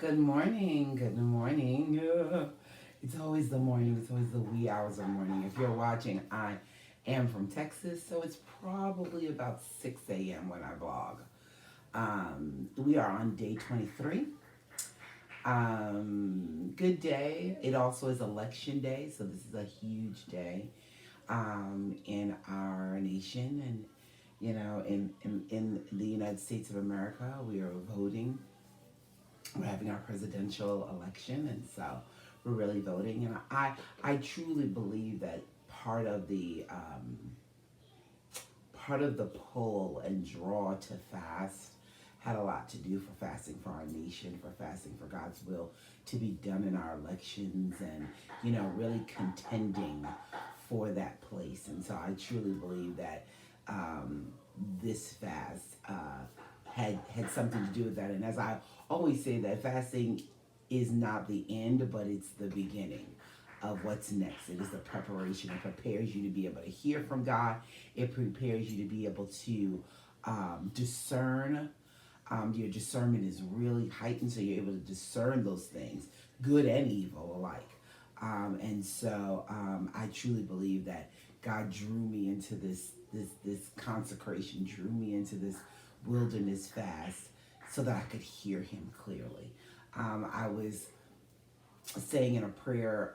Good morning. Good morning. It's always the morning. It's always the wee hours of morning. If you're watching, I am from Texas, so it's probably about 6 a.m. when I vlog. We are on day 23. Good day. It also is election day, so this is a huge day in our nation and in the United States of America. We are voting. We're having our presidential election, and so we're really voting. And I truly believe that part of the pull and draw to fast had a lot to do for fasting for our nation, for fasting for God's will to be done in our elections, and really contending for that place. And so I truly believe that this fast had something to do with that. And as I always say, that fasting is not the end, but it's the beginning of what's next. It is the preparation. It prepares you to be able to hear from God. It prepares you to be able to discern. Your discernment is really heightened, so you're able to discern those things, good and evil alike. And so I truly believe that God drew me into this consecration, drew me into this wilderness fast, so that I could hear Him clearly. I was saying in a prayer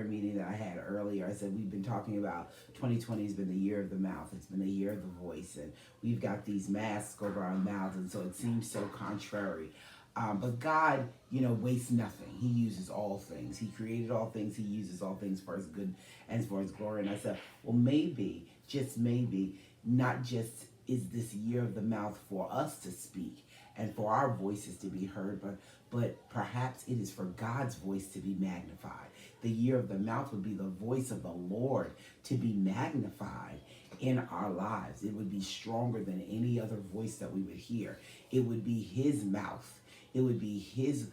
meeting that I had earlier, I said we've been talking about 2020 has been the year of the mouth. It's been the year of the voice, and we've got these masks over our mouths, and so it seems so contrary. But God, wastes nothing. He uses all things. He created all things. He uses all things for His good and for His glory. And I said, well, maybe, just maybe, not just is this year of the mouth for us to speak and for our voices to be heard, but perhaps it is for God's voice to be magnified. The year of the mouth would be the voice of the Lord to be magnified in our lives. It would be stronger than any other voice that we would hear. It would be His mouth. It would be his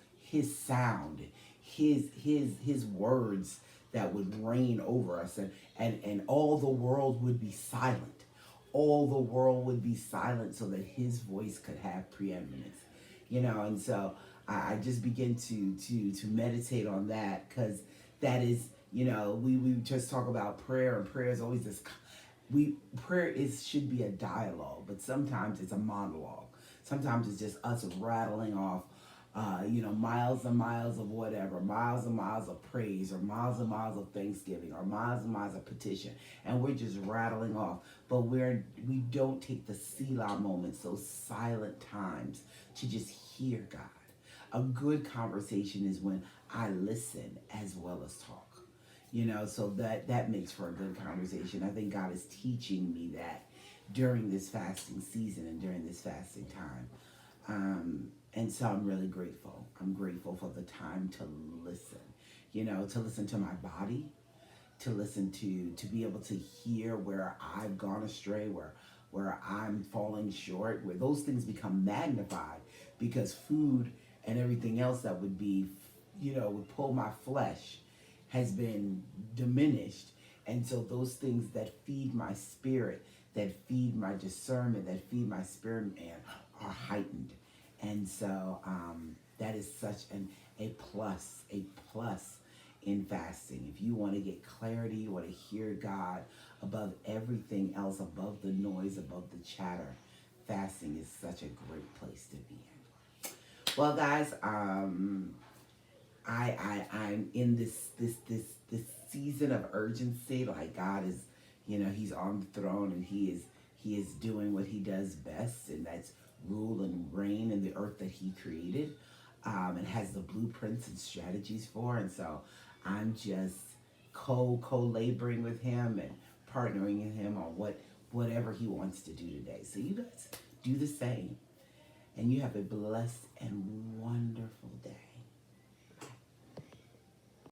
sound, his words that would reign over us, and all the world would be silent. All the world would be silent so that His voice could have preeminence. And so I just begin to meditate on that, because that is, we just talk about prayer, and prayer is always this. Prayer should be a dialogue, but sometimes it's a monologue. Sometimes it's just us rattling off, miles and miles of whatever, miles and miles of praise, or miles and miles of thanksgiving, or miles and miles of petition, and we're just rattling off. But we don't take the Selah moments, those silent times, to just hear God. A good conversation is when I listen as well as talk. So that makes for a good conversation. I think God is teaching me that during this fasting season and during this fasting time. And so I'm really grateful. I'm grateful for the time to listen, to listen to my body, to listen to be able to hear where I've gone astray, where I'm falling short, where those things become magnified, because food and everything else that would be, would pull my flesh, has been diminished. And so those things that feed my spirit, that feed my discernment, that feed my spirit man, are heightened. And so that is such a plus in fasting. If you want to get clarity, you want to hear God above everything else, above the noise, above the chatter, fasting is such a great place to be in. Well, guys, I'm in this season of urgency. Like, God is, He's on the throne, and He is doing what He does best, and that's rule and reign in the earth that He created, and has the blueprints and strategies for. And so I'm just co-laboring with Him and partnering with Him on whatever He wants to do today. So you guys do the same, and you have a blessed and wonderful day.